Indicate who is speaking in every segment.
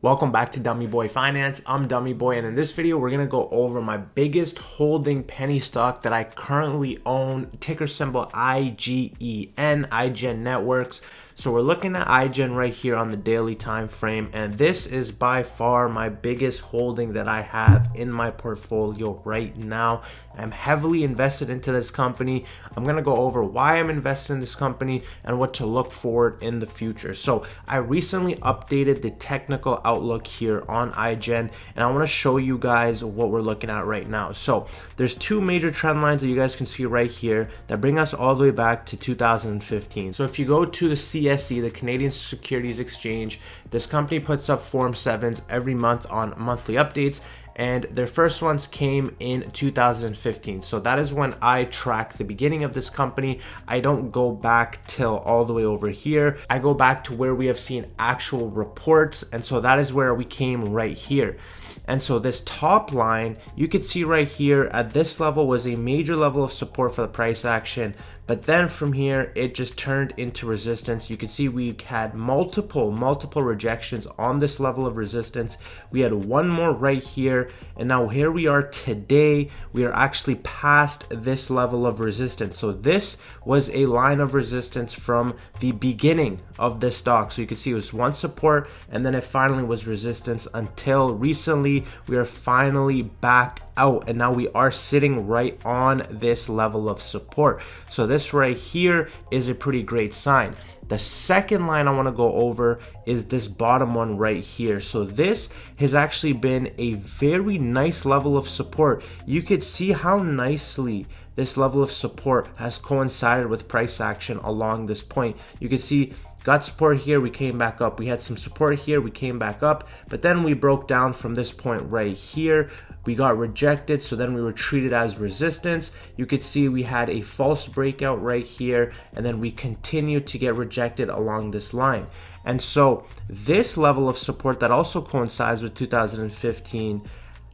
Speaker 1: Welcome back to Dummy Boy Finance. I'm Dummy Boy, and in this video, we're going to go over my biggest holding penny stock that I currently own, ticker symbol IGEN, IGEN Networks. So we're looking at IGEN right here on the daily time frame, and this is by far my biggest holding that I have in my portfolio right now. I'm heavily invested into this company. I'm going to go over why I'm invested in this company and what to look forward in the future. So I recently updated the technical outlook here on IGEN, and I want to show you guys what we're looking at right now. So there's two major trend lines that you guys can see right here that bring us all the way back to 2015. So if you go to the CSE, the Canadian Securities Exchange, this company puts up Form 7s every month on monthly updates, and their first ones came in 2015. So that is when I track the beginning of this company. I don't go back till all the way over here. I go back to where we have seen actual reports, and so that is where we came right here. And so this top line, you could see right here at this level was a major level of support for the price action. But then from here, it just turned into resistance. You can see we had multiple rejections on this level of resistance. We had one more right here. And now here we are today. We are actually past this level of resistance. So this was a line of resistance from the beginning of this stock. So you can see it was one support, and then it finally was resistance until recently we are finally back out, and now we are sitting right on this level of support. So this right here is a pretty great sign. The second line I want to go over is this bottom one right here. So this has actually been a very nice level of support. You could see how nicely this level of support has coincided with price action along this point. You can see got support here, we came back up. We had some support here, we came back up, but then we broke down from this point right here. We got rejected, so then we were treated as resistance. You could see we had a false breakout right here, and then we continued to get rejected along this line. And so this level of support that also coincides with 2015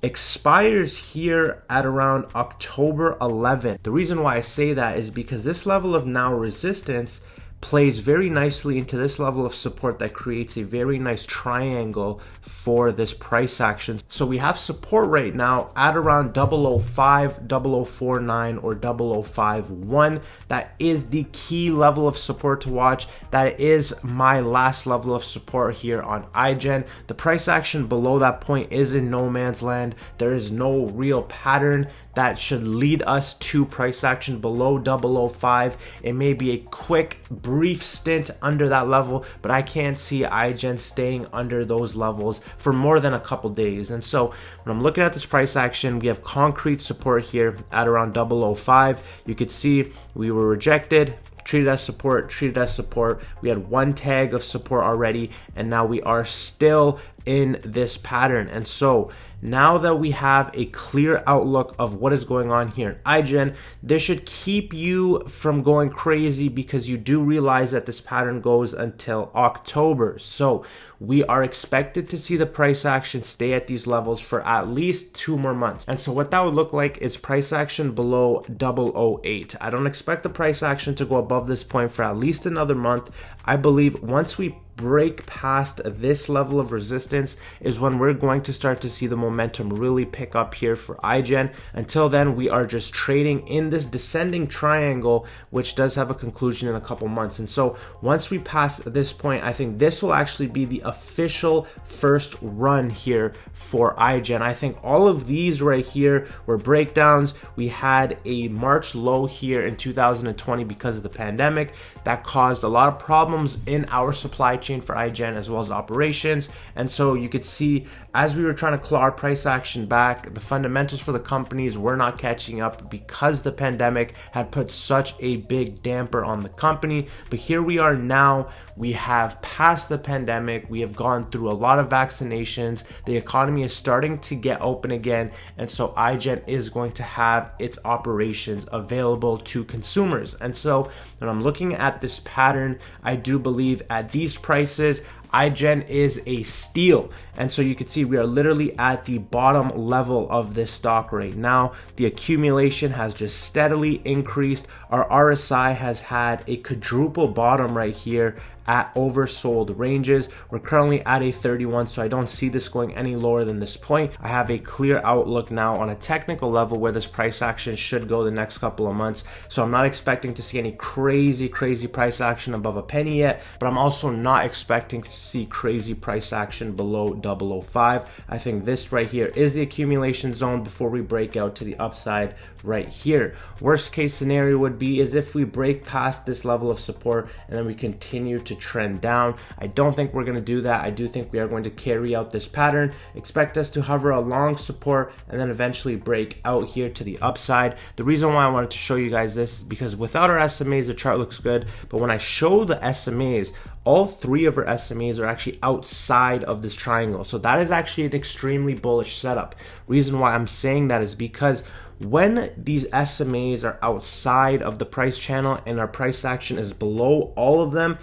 Speaker 1: expires here at around October 11th. The reason why I say that is because this level of now resistance plays very nicely into this level of support that creates a very nice triangle for this price action. So we have support right now at around 005, 0049, or 0051. That is the key level of support to watch. That is my last level of support here on IGEN. The price action below that point is in no man's land. There is no real pattern that should lead us to price action below 005. It may be a quick, brief stint under that level, but I can't see IGEN staying under those levels for more than a couple days. And so when I'm looking at this price action, we have concrete support here at around 005. You could see we were rejected, treated as support. We had one tag of support already, and now we are still in this pattern. And so now that we have a clear outlook of what is going on here in IGEN, this should keep you from going crazy because you do realize that this pattern goes until October. So we are expected to see the price action stay at these levels for at least 2 more months. And so what that would look like is price action below 008. I don't expect the price action to go above this point for at least another month. I believe once we break past this level of resistance is when we're going to start to see the momentum really pick up here for IGEN. Until then, we are just trading in this descending triangle, which does have a conclusion in a couple months. And so once we pass this point, I think this will actually be the official first run here for IGEN. I think all of these right here were breakdowns. We had a March low here in 2020 because of the pandemic that caused a lot of problems in our supply chain for IGEN as well as operations. And so you could see as we were trying to claw our price action back, the fundamentals for the companies were not catching up because the pandemic had put such a big damper on the company. But here we are now. We have passed the pandemic. We have gone through a lot of vaccinations. The economy is starting to get open again. And so IGEN is going to have its operations available to consumers. And so when I'm looking at this pattern, I do believe at these prices, IGEN is a steal. And so you can see we are literally at the bottom level of this stock right now. The accumulation has just steadily increased. Our RSI has had a quadruple bottom right here at oversold ranges. We're currently at a 31, so I don't see this going any lower than this point. I have a clear outlook now on a technical level where this price action should go the next couple of months. So I'm not expecting to see any crazy price action above a penny yet, but I'm also not expecting to see crazy price action below 0.005. I think this right here is the accumulation zone before we break out to the upside right here. Worst case scenario would be is if we break past this level of support and then we continue to trend down. I don't think we're going to do that. I do think we are going to carry out this pattern. Expect us to hover along support and then eventually break out here to the upside. The reason why I wanted to show you guys this is because without our SMAs, the chart looks good, but when I show the SMAs, all three of our SMAs are actually outside of this triangle. So that is actually an extremely bullish setup. Reason why I'm saying that is because when these SMAs are outside of the price channel and our price action is below all of them,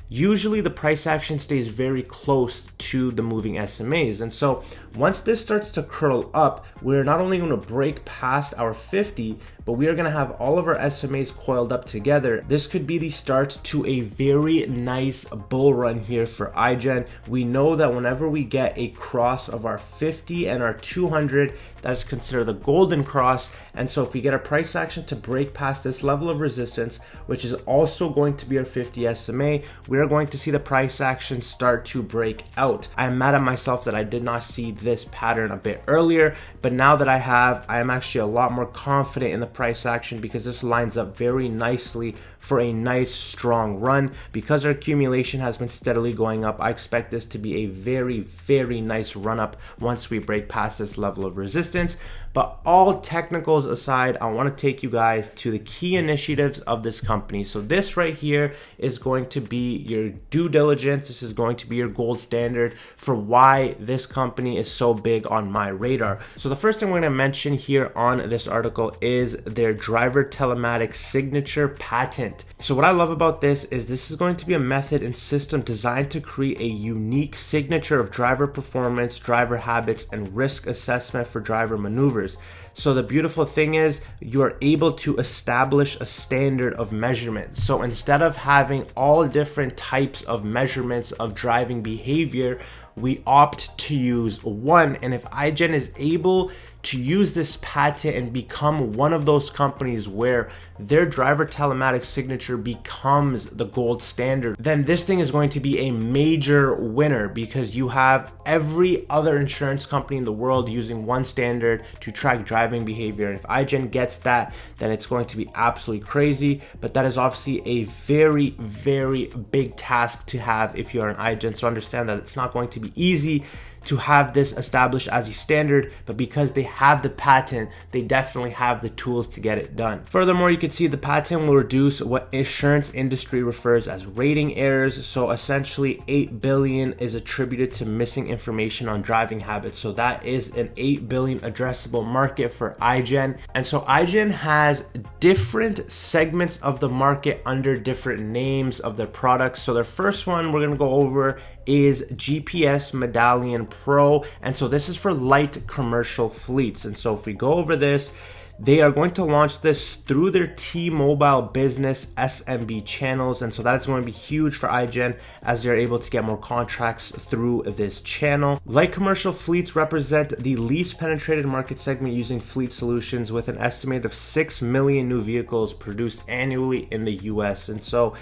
Speaker 1: usually the price action stays very close to the moving SMAs. And so once this starts to curl up, we're not only going to break past our 50, but we are going to have all of our SMAs coiled up together. This could be the start to a very nice bull run here for IGEN. We know that whenever we get a cross of our 50 and our 200, that is considered the golden cross. And so if we get a price action to break past this level of resistance, which is also going to be our 50 SMA, we are going to see the price action start to break out. I'm mad at myself that I did not see this pattern a bit earlier, but now that I have, I am actually a lot more confident in the price action because this lines up very nicely for a nice strong run. Because our accumulation has been steadily going up, I expect this to be a very nice run up once we break past this level of resistance. But all technicals aside, I want to take you guys to the key initiatives of this company. So this right here is going to be your due diligence. This is going to be your gold standard for why this company is so big on my radar. So the first thing we're going to mention here on this article is their driver telematics signature patent. So what I love about this is going to be a method and system designed to create a unique signature of driver performance, driver habits, and risk assessment for driver maneuvers. So the beautiful thing is you are able to establish a standard of measurement. So instead of having all different types of measurements of driving behavior, we opt to use one. And if IGEN is able to use this patent and become one of those companies where their driver telematics signature becomes the gold standard, then this thing is going to be a major winner because you have every other insurance company in the world using one standard to track driving behavior. And if IGEN gets that, then it's going to be absolutely crazy. But that is obviously a very big task to have if you're an IGEN. So understand that it's not going to be easy to have this established as a standard, but because they have the patent, they definitely have the tools to get it done. Furthermore, you can see the patent will reduce what insurance industry refers as rating errors. So essentially 8 billion is attributed to missing information on driving habits. So that is an 8 billion addressable market for IGEN. And so IGEN has different segments of the market under different names of their products. So their first one we're going to go over is GPS Medallion Pro, and so this is for light commercial fleets. And so if we go over this, they are going to launch this through their T-Mobile Business SMB channels, and so that is going to be huge for IGEN as they're able to get more contracts through this channel. Light commercial fleets represent the least penetrated market segment using fleet solutions, with an estimate of 6 million new vehicles produced annually in the US. And so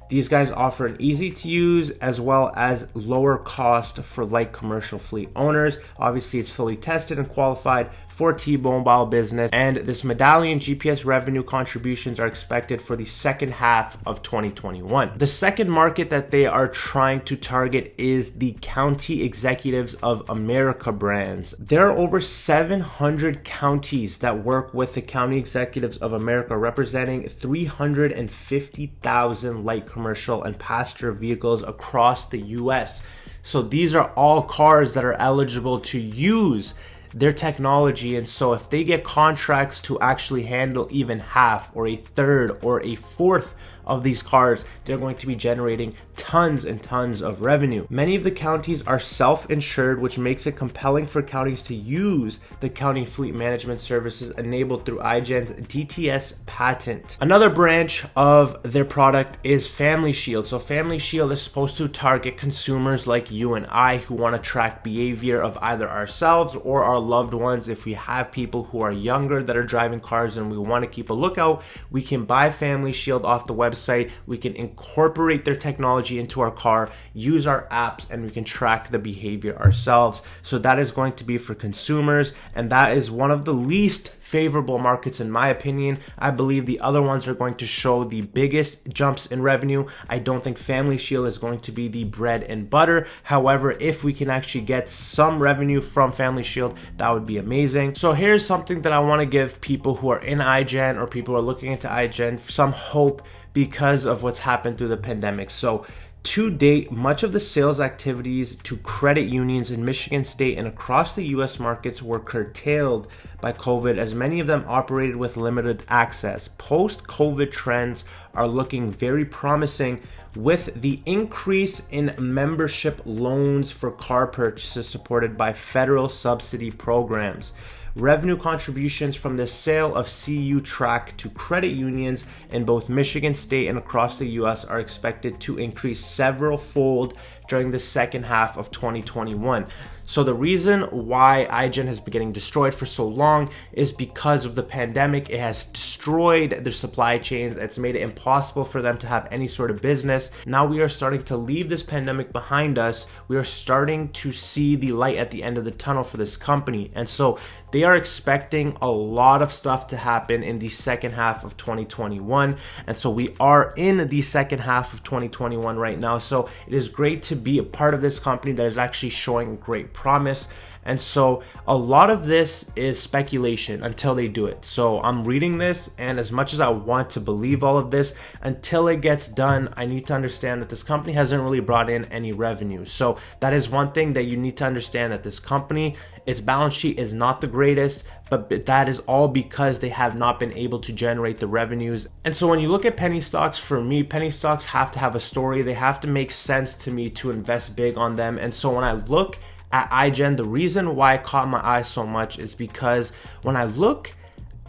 Speaker 1: these guys offer an easy to use as well as lower cost for light commercial fleet owners. Obviously, it's fully tested and qualified for T-Mobile Business, and this Medallion GPS revenue contributions are expected for the second half of 2021. The second market that they are trying to target is the County Executives of America brands. There are over 700 counties that work with the County Executives of America, representing 350,000 light commercial and passenger vehicles across the US. So these are all cars that are eligible to use their technology. And so if they get contracts to actually handle even half or a third or a fourth of these cars, they're going to be generating tons and tons of revenue. Many of the counties are self-insured, which makes it compelling for counties to use the county fleet management services enabled through IGEN's DTS patent. Another branch of their product is Family Shield. So Family Shield is supposed to target consumers like you and I who want to track behavior of either ourselves or our loved ones. If we have people who are younger that are driving cars and we want to keep a lookout, we can buy Family Shield off the website. We can incorporate their technology into our car, use our apps, and we can track the behavior ourselves. So that is going to be for consumers, and that is one of the least favorable markets in my opinion. I believe the other ones are going to show the biggest jumps in revenue. I don't think Family Shield is going to be the bread and butter. However, if we can actually get some revenue from Family Shield, that would be amazing. So here's something that I want to give people who are in IGEN or people who are looking into IGEN some hope because of what's happened through the pandemic. So to date, much of the sales activities to credit unions in Michigan State and across the US markets were curtailed by COVID, as many of them operated with limited access. Post-COVID trends are looking very promising, with the increase in membership loans for car purchases supported by federal subsidy programs. Revenue contributions from the sale of CU track to credit unions in both Michigan State and across the US are expected to increase several fold during the second half of 2021. So the reason why IGEN has been getting destroyed for so long is because of the pandemic. It has destroyed their supply chains. It's made it impossible for them to have any sort of business. Now we are starting to leave this pandemic behind us. We are starting to see the light at the end of the tunnel for this company. And so they are expecting a lot of stuff to happen in the second half of 2021. And so we are in the second half of 2021 right now. So it is great to be a part of this company that is actually showing great promise. And so a lot of this is speculation until they do it. So I'm reading this, and as much as I want to believe all of this, until it gets done, I need to understand that this company hasn't really brought in any revenue. So that is one thing that you need to understand, that this company, its balance sheet is not the greatest, but that is all because they have not been able to generate the revenues. And so when you look at penny stocks, for me, penny stocks have to have a story. They have to make sense to me to invest big on them. And so when I look at IGEN, the reason why it caught my eye so much is because when I look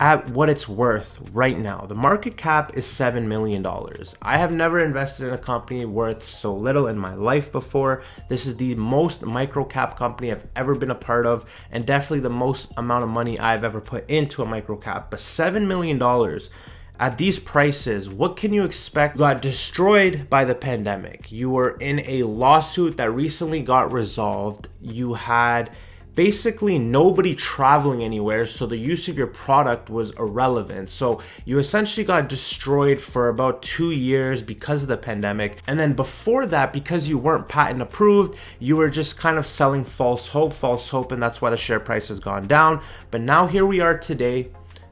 Speaker 1: at what it's worth right now, the market cap is $7 million. I have never invested in a company worth so little in my life before. This is the most micro cap company I've ever been a part of, and definitely the most amount of money I've ever put into a micro cap. But $7 million at these prices, what can you expect? You got destroyed by the pandemic. You were in a lawsuit that recently got resolved. You had basically nobody traveling anywhere, so the use of your product was irrelevant. So you essentially got destroyed for about 2 years because of the pandemic. And then before that, because you weren't patent approved, you were just kind of selling false hope, and that's why the share price has gone down. But now here we are today.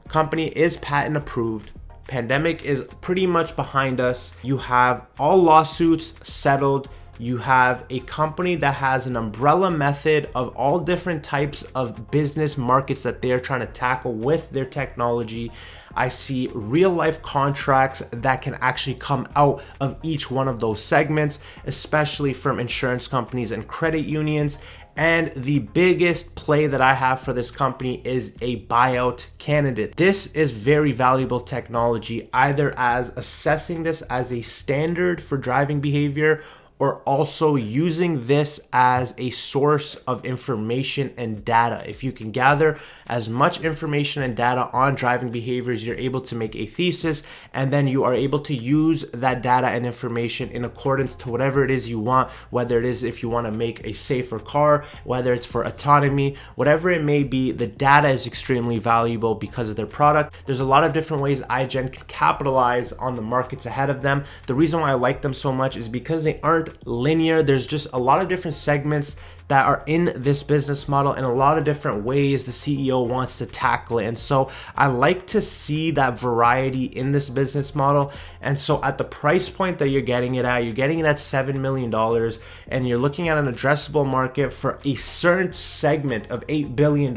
Speaker 1: Company is patent approved. Pandemic is pretty much behind us. You have all lawsuits settled. You have a company that has an umbrella method of all different types of business markets that they're trying to tackle with their technology. I see real life contracts that can actually come out of each one of those segments, especially from insurance companies and credit unions. And the biggest play that I have for this company is a buyout candidate. This is very valuable technology, either as assessing this as a standard for driving behavior, or also using this as a source of information and data. If you can gather as much information and data on driving behaviors, you're able to make a thesis, and then you are able to use that data and information in accordance to whatever it is you want, whether it is if you want to make a safer car, whether it's for autonomy, whatever it may be. The data is extremely valuable because of their product. There's a lot of different ways IGEN can capitalize on the markets ahead of them. The reason why I like them so much is because they aren't linear. There's just a lot of different segments that are in this business model in a lot of different ways the CEO wants to tackle it. And so I like to see that variety in this business model. And so at the price point that you're getting it at $7 million, and you're looking at an addressable market for a certain segment of $8 billion.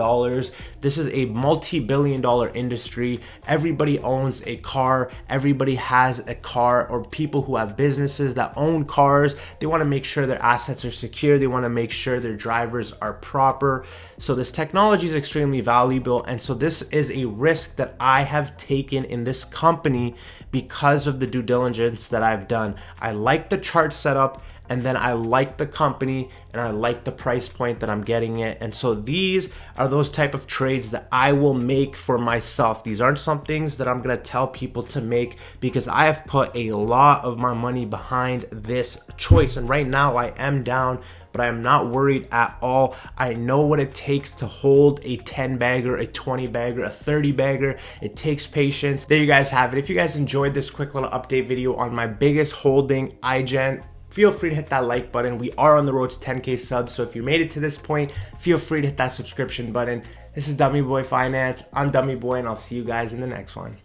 Speaker 1: This is a multi-billion-dollar industry. Everybody owns a car. Everybody has a car, or people who have businesses that own cars. They want to make sure their assets are secure. They want to make sure their drivers are proper. So this technology is extremely valuable. And so this is a risk that I have taken in this company because of the due diligence that I've done. I like the chart setup, and then I like the company, and I like the price point that I'm getting it. And so these are those type of trades that I will make for myself. These aren't some things that I'm gonna tell people to make, because I have put a lot of my money behind this choice. And right now I am down, but I am not worried at all. I know what it takes to hold a 10 bagger, a 20 bagger, a 30 bagger. It takes patience. There you guys have it. If you guys enjoyed this quick little update video on my biggest holding, IGEN, feel free to hit that like button. We are on the road to 10K subs, so if you made it to this point, feel free to hit that subscription button. This is Dummy Boy Finance. I'm Dummy Boy, and I'll see you guys in the next one.